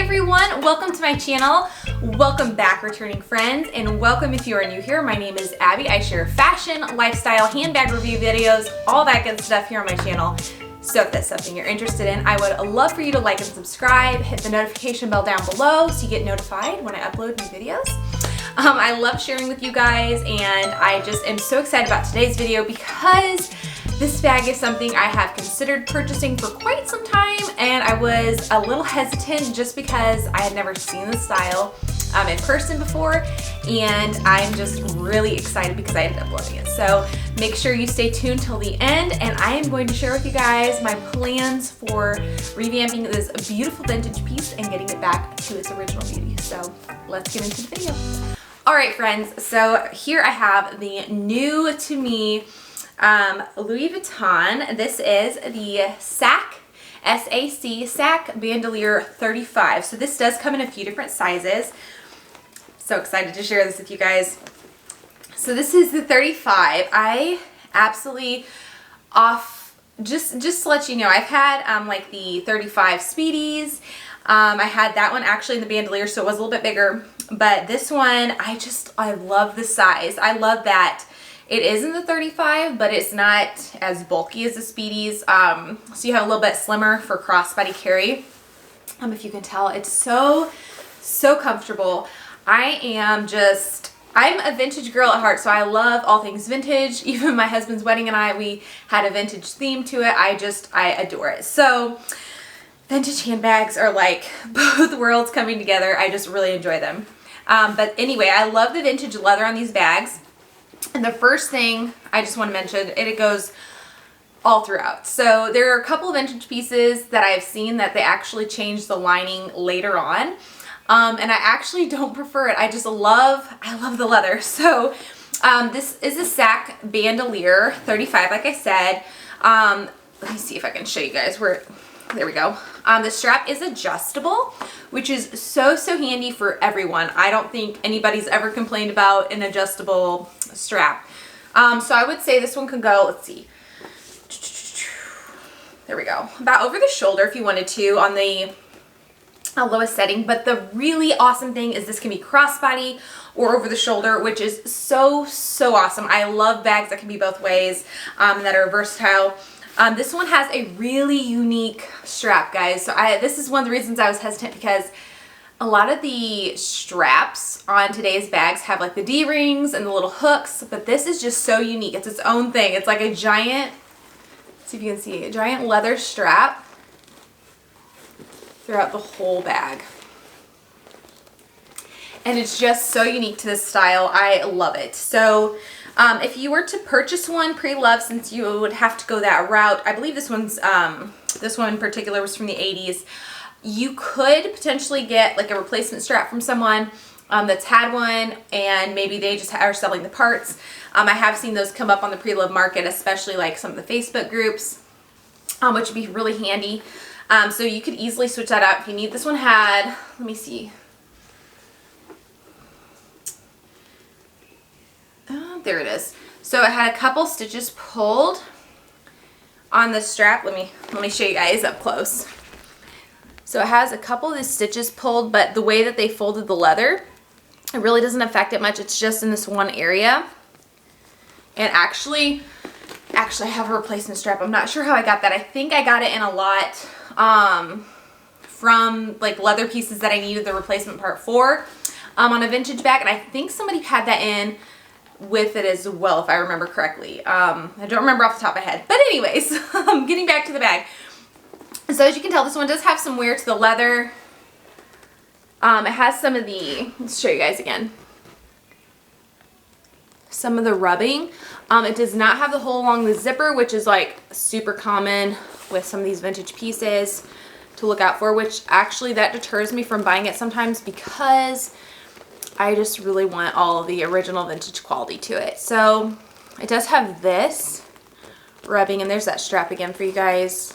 everyone, welcome to my channel. Welcome back, returning friends, and welcome if you are new here. My name is Abby. I share fashion, lifestyle, handbag review videos, all that good stuff here on my channel. So if that's something you're interested in, I would love for you to like and subscribe, hit the notification bell down below so you get notified when I upload new videos. I love sharing with you guys, and I just am so excited about today's video because this bag is something I have considered purchasing for quite some time, and I was a little hesitant just because I had never seen the style in person before, and I'm just really excited because I ended up loving it. So make sure you stay tuned till the end, and I am going to share with you guys my plans for revamping this beautiful vintage piece and getting it back to its original beauty. So let's get into the video. All right, friends, so here I have the new to me Louis Vuitton. This is the SAC, S-A-C, SAC Bandelier 35. So this does come in a few different sizes. So excited to share this with you guys. So this is the 35. I absolutely just to let you know, I've had like the 35 Speedies. I had that one actually in the bandolier, so it was a little bit bigger. But this one, I love the size. I love that it is in the 35, but it's not as bulky as the Speedies. So you have a little bit slimmer for crossbody carry. If you can tell, it's so comfortable. I'm a vintage girl at heart, so I love all things vintage. Even my husband's wedding and we had a vintage theme to it. I adore it. So vintage handbags are like both worlds coming together. I just really enjoy them. But anyway, I love the vintage leather on these bags. And the first thing I just want to mention, it goes all throughout. So there are a couple of vintage pieces that I've seen that they actually changed the lining later on. And I actually don't prefer it. I love the leather. So this is a SAC Bandelier 35, like I said. Let me see if I can show you guys where. There we go. The strap is adjustable, which is so handy for everyone. I don't think anybody's ever complained about an adjustable strap. So I would say this one could go, let's see. There we go. About over the shoulder if you wanted to on the lowest setting. But the really awesome thing is this can be crossbody or over the shoulder, which is so awesome. I love bags that can be both ways and that are versatile. This one has a really unique strap, guys. So this is one of the reasons I was hesitant, because a lot of the straps on today's bags have like the D-rings and the little hooks, but this is just so unique. It's its own thing. It's like a giant, let's see if you can see, a giant leather strap throughout the whole bag. And it's just so unique to this style. I love it. So if you were to purchase one pre-loved, since you would have to go that route, I believe this one in particular was from the 80s, you could potentially get like a replacement strap from someone that's had one, and maybe they just are selling the parts. I have seen those come up on the pre-loved market, especially like some of the Facebook groups, which would be really handy. So you could easily switch that out if you need. This one had, let me see. There it is. So it had a couple stitches pulled on the strap. Let me show you guys up close. So it has a couple of the stitches pulled, but the way that they folded the leather, it really doesn't affect it much. It's just in this one area. And actually I have a replacement strap. I'm not sure how I got that. I think I got it in a lot from like leather pieces that I needed the replacement part for on a vintage bag, and I think somebody had that in with it as well, if I remember correctly. I don't remember off the top of my head. But anyways, getting back to the bag. So as you can tell, this one does have some wear to the leather. It has some of the, let's show you guys again, some of the rubbing. It does not have the hole along the zipper, which is like super common with some of these vintage pieces to look out for, which actually that deters me from buying it sometimes, because I just really want all of the original vintage quality to it. So it does have this rubbing, and there's that strap again for you guys.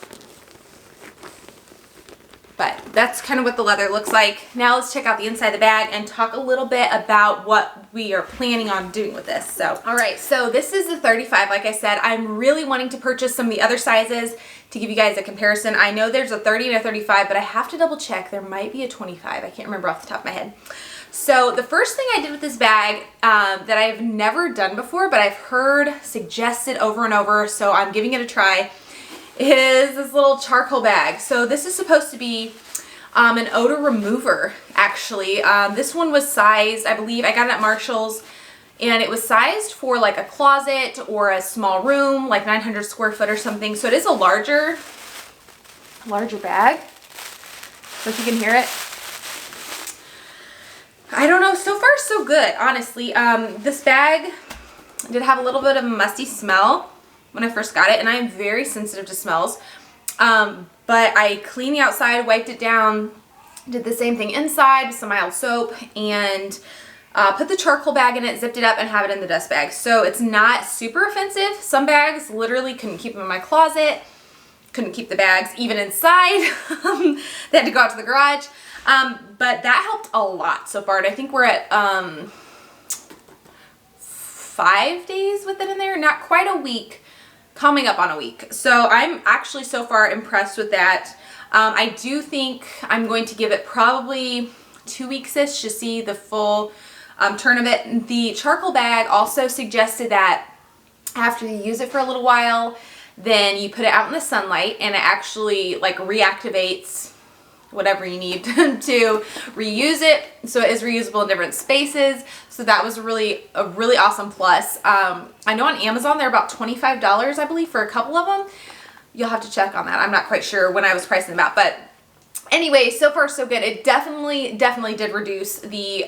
But that's kind of what the leather looks like. Now let's check out the inside of the bag and talk a little bit about what we are planning on doing with this. So, all right, so this is the 35. Like I said, I'm really wanting to purchase some of the other sizes to give you guys a comparison. I know there's a 30 and a 35, but I have to double check. There might be a 25. I can't remember off the top of my head. So the first thing I did with this bag that I've never done before, but I've heard suggested over and over, so I'm giving it a try, is this little charcoal bag. So this is supposed to be an odor remover, actually. This one was sized, I believe, I got it at Marshall's, and it was sized for like a closet or a small room, like 900 square foot or something. So it is a larger bag. So if you can hear it. I don't know, so far so good, honestly. This bag did have a little bit of a musty smell when I first got it, and I am very sensitive to smells. But I cleaned the outside, wiped it down, did the same thing inside with some mild soap, and put the charcoal bag in it, zipped it up, and have it in the dust bag. So it's not super offensive. Some bags literally couldn't keep them in my closet, couldn't keep the bags even inside. They had to go out to the garage. But that helped a lot so far, and I think we're at 5 days with it in there, not quite a week, coming up on a week. So I'm actually so far impressed with that. I do think I'm going to give it probably 2 weeks-ish to see the full turn of it. The charcoal bag also suggested that after you use it for a little while, then you put it out in the sunlight, and it actually like reactivates whatever you need to reuse it, so it is reusable in different spaces. So that was a really awesome plus. I know on Amazon they're about $25, I believe, for a couple of them. You'll have to check on that. I'm not quite sure when I was pricing them out, but anyway, so far so good. It definitely did reduce the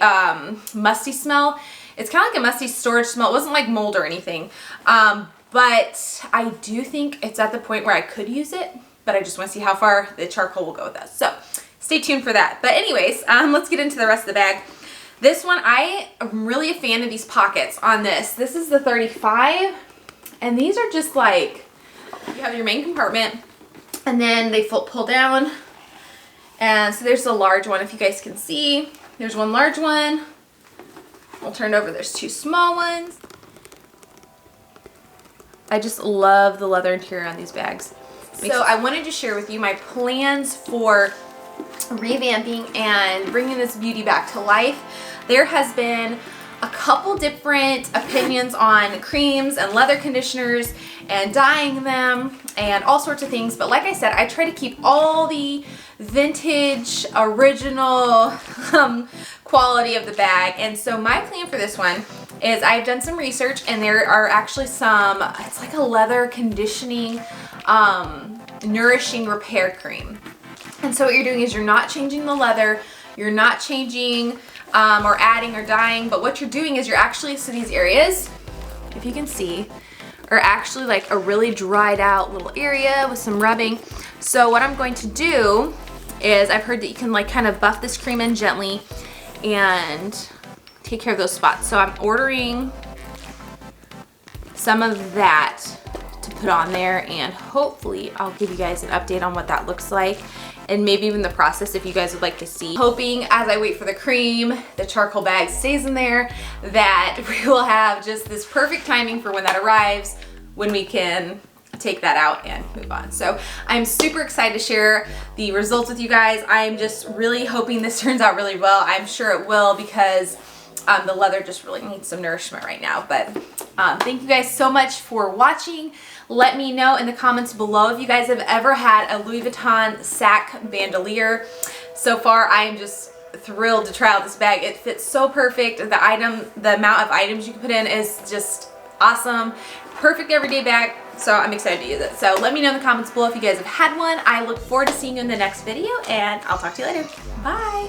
musty smell. It's kind of like a musty storage smell. It wasn't like mold or anything, but I do think it's at the point where I could use it, but I just want to see how far the charcoal will go with us. So stay tuned for that. But anyways, let's get into the rest of the bag. This one, I am really a fan of these pockets on this. This is the 35, and these are just like, you have your main compartment, and then they pull down, and so there's a large one, if you guys can see. There's one large one. We'll turn it over. There's two small ones. I just love the leather interior on these bags. So I wanted to share with you my plans for revamping and bringing this beauty back to life. There has been a couple different opinions on creams and leather conditioners and dyeing them and all sorts of things, but like I said, I try to keep all the vintage original quality of the bag. And so my plan for this one is I've done some research, and there are actually some, it's like a leather conditioning nourishing repair cream. And so what you're doing is you're not changing the leather, you're not changing or adding or dyeing, but what you're doing is you're actually, so these areas, if you can see, are actually like a really dried out little area with some rubbing. So what I'm going to do is, I've heard that you can like kind of buff this cream in gently and take care of those spots. So I'm ordering some of that to put on there, and hopefully I'll give you guys an update on what that looks like, and maybe even the process if you guys would like to see. Hoping as I wait for the cream, the charcoal bag stays in there, that we will have just this perfect timing for when that arrives, when we can take that out and move on. So I'm super excited to share the results with you guys. I'm just really hoping this turns out really well. I'm sure it will, because the leather just really needs some nourishment right now. But thank you guys so much for watching. Let me know in the comments below if you guys have ever had a Louis Vuitton SAC bandelier. So far, I am just thrilled to try out this bag. It fits so perfect. The amount of items you can put in is just awesome. Perfect everyday bag. So I'm excited to use it. So let me know in the comments below if you guys have had one. I look forward to seeing you in the next video, and I'll talk to you later. Bye.